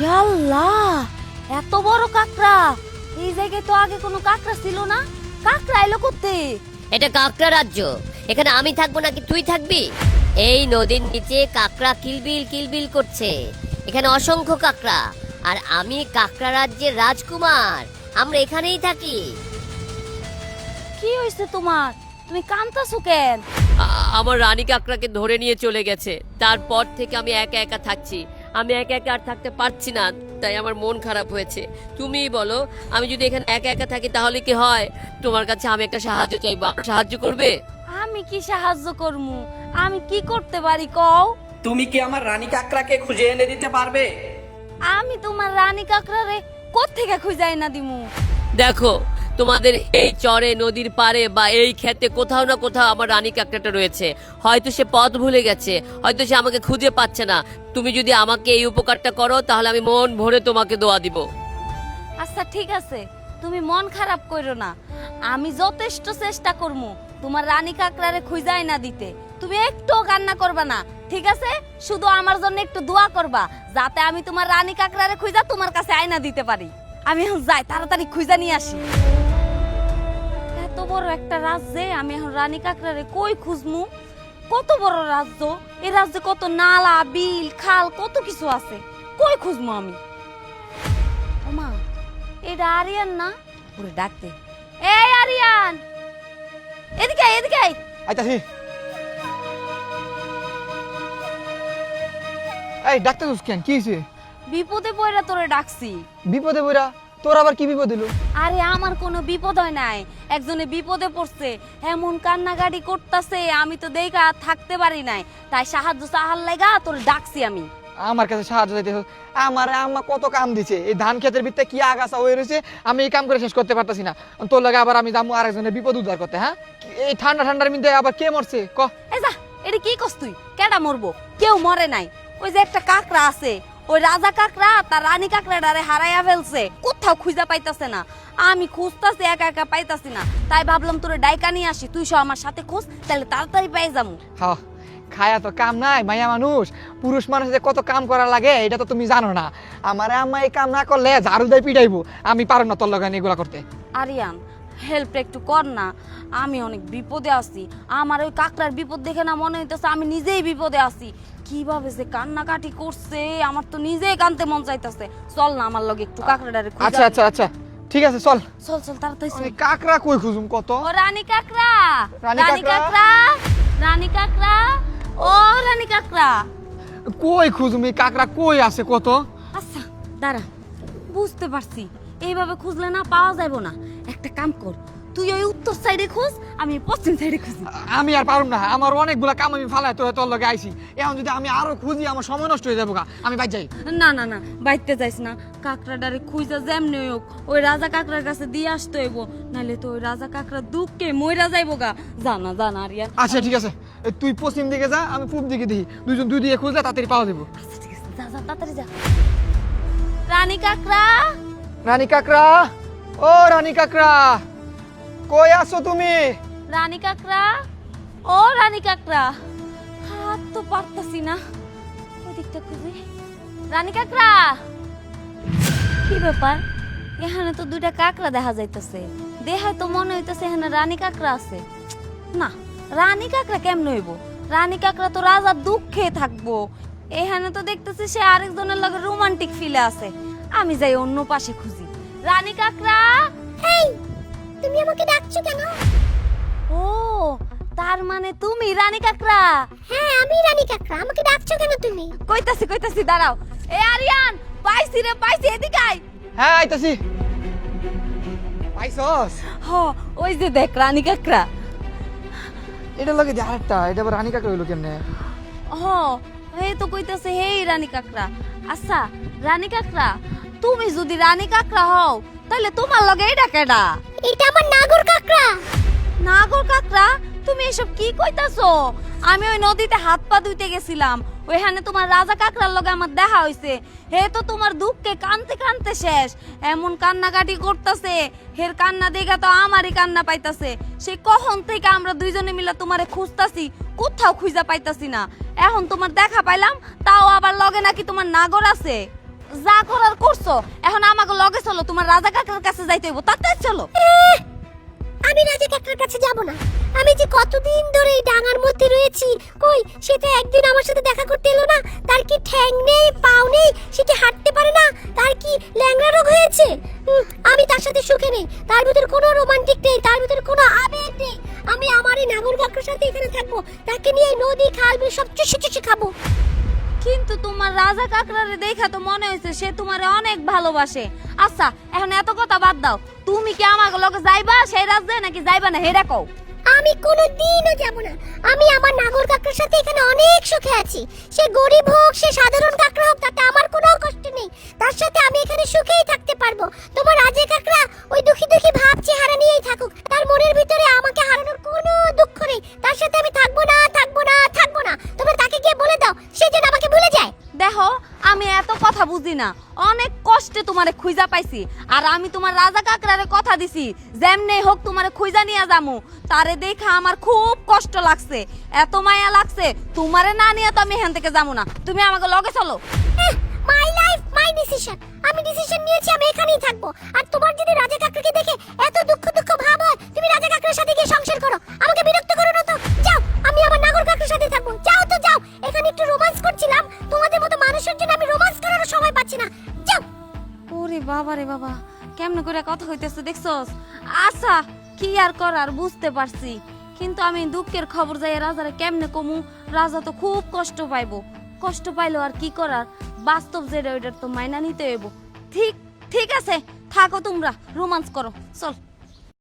ইয়াল্লা, এত বড় কাকড়া! এই জায়গায় তো আগে কোনো কাকড়া ছিল না। কাকড়া এলো করতে? এটা কাকড়া রাজ্য। এখানে আমি থাকবো নাকি তুই থাকবি? এই নদীর নিচে কাকড়া কিলবিল কিলবিল করছে। এখানে অসংখ্য কাকড়া, আর আমি কাকড়া রাজ্যের রাজকুমার। আমরা এখানেই থাকি। কি হয়েছে তোমার? তুমি কাঁদতাছো কেন? আমার রানী কাকড়াকে ধরে নিয়ে চলে গেছে। তারপর থেকে আমি একা একা থাকছি। আমি একা একা আর থাকতে পারছি না, তাই আমার মন খারাপ হয়েছে। তুমিই বলো, আমি যদি এখানে একা একা থাকি তাহলে কি হয়? তোমার কাছে আমি একটা সাহায্য চাইবো, সাহায্য করবে? আমি কি সাহায্য করমু? আমি কি করতে পারি কও? তুমি কি আমার রানী কাকড়াকে খুঁজে এনে দিতে পারবে? আমি তোমার রানী কাকড়ারে কোত্থেকে খুঁজে না দিমু? দেখো, তোমাদের এই চরে, নদীর পাড়ে বা এই ক্ষেতে কোথাও না কোথাও আমার রানী কাকড়াটা রয়েছে। হয়তো সে পথ ভুলে গেছে, হয়তো সে আমাকে খুঁজে পাচ্ছে না। তুমি যদি আমাকে এই উপকারটা করো তাহলে আমি মন ভরে তোমাকে দোয়া দিব। আচ্ছা ঠিক আছে, তুমি মন খারাপ করো না। আমি যথেষ্ট চেষ্টা করমু তোমার রানী কাকড়ারে খুঁজাই না দিতে। তুমি একটু কান্না করবা না, ঠিক আছে? শুধু আমার জন্য একটু দোয়া করবা, যাতে আমি তোমার রানী কাকড়ারে খুঁজা তোমার কাছে আয়না দিতে পারি। আমি এখন যাই, তাড়াতাড়ি খুঁজা নিয়ে আসি। এত বড় একটা রাজ্যে আমি এখন রানী কাকড়ারে কই খুঁজমু? কত বড় রাজ্য! এই রাজ্যে কত নালা, বিল, খাল, কত কিছু আছে। কই খুঁজমু আমি? ওমা, এটা আরিয়ান না? ওরে ডাকতে। এই আরিয়ান, এদিকে আয়, এদিকে আয়। আইতাছি। এই ডাক্তার কেন, কি হয়েছে? বিপদে পড়া তোরে ডাকছি। বিপদে পড়া? তোর আবার কি বিপদ হলো? আরে আমার কোনো বিপদ হয় নাই, একজনে বিপদে পড়ছে। এমন কান্নাকাটি করতেছে, আমি তো দেখা থাকতে পারি নাই, তাই সাহায্য চাহার লাগা তোরে ডাকছি আমি। আমার কাছে সাহায্য চাইতে আমার আম্মা কত কাম দিছে। এই ধান ক্ষেতের ভিতরে কি আগাছা হয়ে রয়েছে, আমি এই কাম করে শেষ করতে পারতাছি না। তোর লাগে আবার আমি যাবো আরেকজনের বিপদ উদ্ধার করতে। হ্যাঁ, এই ঠান্ডা ঠান্ডার মধ্যে আবার কে মরছে ক? এই যা, এটা কি কস তুই? কেডা মরবো? কেউ মরে নাই। ওই যে একটা কাকড়া আছে, ওই রাজা কাকড়া তার রানী কাকড়াটারে হারাইয়া ফেলছে, কোথাও খুঁজা পাইতাছে না। আমি খুঁজতাছি, একা একা পাইতাছি না, তাই ভাবলাম তোরে ডাইকা নিয়ে আসি। তুই সব আমার সাথে খোঁজ, তাহলে তাড়াতাড়ি পাই যাবো। হ্যাঁ, খায়া তো কাম নাই, মাইয়া মানুষ। পুরুষ মানুষের কত কাম করা লাগে এটা তো তুমি জানো না। আমার আম্মা এই কাম না করলে ঝাড়ু দিয়ে পিটাইবো। আমি পারো না তোর লগে এগুলা করতে। আরিয়ান, হেল্প একটু কর না, আমি অনেক বিপদে আছি। আমার ওই কাকড়ার বিপদ দেখে না মনে হইতেছে আমি নিজেই বিপদে আছি। কিভাবে যে কান্নাকাটি করছে, আমার তো নিজেই কানতে মন চাইতেছে। চল না আমার লগে একটু কাকড়াটারে খুঁজা। আচ্ছা আচ্ছা আচ্ছা, ঠিক আছে, চল। চল চল তাড়াতাড়ি চল। আমি কাকড়া কই খুঁজুম কত? ও রানী কাকড়া, রানী রানী কাকড়া? কাকড়া, রানী কাকড়া, ও রানী কাকড়া। কই খুঁজুম? এই কাকড়া কই আছে কত? আচ্ছা দাঁড়া, বুঝতে পারছি, এইভাবে খুঁজলে না পাওয়া যাবে না। একটা কাম কর, তুই ওই উত্তর সাইডে খোঁজ, আমি পশ্চিম সাইডে খুঁজি। আমি আর পারুম না, আমার অনেকগুলা কাম আমি ফালাই তোর লগে আইছি। এখন যদি আমি আরো খুঁজি আমার সময় নষ্ট হয়ে যাবো গা। আমি বাইর যাই। না না না, বাইতে যাইস না। কাকড়াটারে খুঁজা যেমনি হোক ওই রাজা কাকড়ার কাছে দিয়ে আসতে হইব, নাহলে তো ওই রাজা কাকড়া দুঃখে মইরা যাইবো গা। জানা জানা আরিয়া। আচ্ছা ঠিক আছে, তুই পশ্চিম দিকে যা, আমি পূব দিকে দিই। দুইজন দুই দিকে খুঁজলে তাড়াতাড়ি পাওয়া যাবো। আচ্ছা ঠিক আছে, যা যা তাড়াতাড়ি যা। রানী কাকড়া, রানী কাকড়া, ও রানী কাকড়া, কই আছো তুমি? রানী কাকড়া, ও রানী কাকড়া। হাত তো পারতাছি না, ওই দিকটা খুঁজি। রানী কাকড়া, কি ব্যাপার? এখানে তো দুইটা কাকড়া দেখা যাইতেছে। দেখায় তো মনে হইতেছে এখানে রানী কাকড়া আছে। না, রানী কাকড়া কেমন হইব? রানী কাকড়া তো রাজার দুঃখে থাকবো। এখানে তো দেখতেছি সে আরেকজনের লগে রোমান্টিক ফিলে আছে। আমি যাই অন্য পাশে খুঁজি। রানী কাকড়া, এই, তুমি আমাকে ডাকছো কেন? ও তার মানে তুমি রানী কাকড়া? হ্যাঁ, আমি রানী কাকড়া। আমাকে ডাকছো কেন তুমি? কইতাছি কইতাছি, দাঁড়াও। এ আরিয়ান, পাইছি রে পাইছি, এদিকে আয়। হ্যাঁ আইতাছি। পাইছস? হ, ওই যে দেখ রানী কাকড়া। এটা লাগে যে আরেকটা, এটা আবার রানী কাকড়া হইলো কেমনে? হ, হে তো কইতাছে হেই রানী কাকড়া। আচ্ছা রানী কাকড়া, তুমি যদি রানী কাকড়া হও তাহলে তোমার লগে এটা কেডা? এটা আমার নাগর কাকড়া। নাগর কাকড়া? তুমি এসব কি কইতাছো? আমি ওই নদীতে হাত পা ধুইতে গেছিলাম, ওইখানে তোমার রাজা কাকড়ার লগে আমার দেখা হইছে। হে তো তোমার দুঃখে কানতে কানতে শেষ, এমন কান্নাকাটি করতেছে। হের কান্না দেখা তো আমারই কান্না পাইতাছে। সে কখন থেকে আমরা দুইজনে মিলে তোমারে খুঁজতাছি, কোথাও খুঁজা পাইতাছি না। এখন তোমার দেখা পাইলাম, তাও আবার লগে নাকি তোমার নাগর আছে। যা করার করছো, এখন আমাকে লগে চলো, তোমার রাজা কাকার কাছে যাইতে হইব, তাড়াতাড়ি চলো। আমি রাজা কাকার কাছে যাব না। আমি যে কতদিন ধরে এই ডাঙার মধ্যে রয়েছি, কই সেটা একদিন আমার সাথে দেখা করতে এলো না? তার কি ঠ্যাং নেই, পাও নেই, সে কি হাঁটতে পারে না? তার কি ল্যাংড়া রোগ হয়েছে? আমি তার সাথে সুখে নেই, তার ভিতরে কোনো রোমান্টিক নেই, তার ভিতরে কোনো আবেগ নেই। আমি আমার এই নাগর কাকার সাথে এখানে থাকবো, তাকে নিয়ে নদী খাল বিল সব চুষে চুষে খাবো। কিন্তু তোমার রাজা কাকরারে দেখা তো মনে হয়েছে সে তোমারে অনেক ভালোবাসে। আচ্ছা এখন এত কথা বাদ দাও, তুমি কি আমাকে লগে যাইবা সেই রাজ্যে নাকি যাইবা না হেরা কও। আমি কোনোদিনও যাব না। আমি আমার নাগর কাকার সাথে এখানে অনেক সুখে আছি। সে গরিব হোক, সে সাধারণ কাকড়া হোক, তাতে আমার কোনো কষ্ট নেই। তার সাথে আমি এখানে সুখেই থাকতে পারবো। তোমার রাজা কাকড়া ওই দুঃখী দুঃখী ভাব চেহারা নিয়েই থাকুক, তার মনের ভিতরে আমাকে হারানোর কোনো দুঃখ নেই। তার সাথে আমি থাকবো না, থাকবো না, থাকবো না। তোমরা তাকে গিয়ে বলে দাও সে যেন আমাকে ভুলে যায়। দেখো আমি এত কথা বুঝি না, অনেক কষ্টে তোমারে খুঁজা পাইছি, আর আমি তোমার রাজা কাকরারে কথা দিছি যেমনে হোক তোমারে খুঁজা নিয়ে যামু। তারে দেখা আমার খুব কষ্ট লাগছে, এত মায়া লাগছে, তোমারে না নিয়ে তো আমি এখান থেকে যাবো না। তুমি আমাকে লগে চলো। My life my decision. আমি ডিসিশন নিয়েছি, আমি এখানেই থাকবো। আর তোমার যদি রাজা কাকড়াকে দেখে এত দুঃখ দুঃখ ভাব হয়, তুমি রাজা কাকড়ার সাথে গিয়ে সংসার করো, আমাকে বিরক্ত করো না তো। যাও, আমি আমার নাগর কাকড়ার সাথে থাকবো। যাও তো যাও, এখানে একটু রোমান্স করছিলাম, তোমাদের মতো মানুষের জন্য আমি রোমান্স করার সময় পাচ্ছি না। যাও। ওরে বাবা রে বাবা, কেমনে করে কথা হইতেছে দেখছস? আচ্ছা কি আর করার, বুঝতে পারছি, কিন্তু আমি দুঃখের খবর যাই রাজারে কেমনে কমু? রাজা তো খুব কষ্ট পাইবো, কষ্ট পাইলো আর কি করার, বাস্তব যেটা ওইটার তো মাইনা নিতে হইব। ঠিক ঠিক আছে, থাকো তোমরা, রোমান্স করো, চল।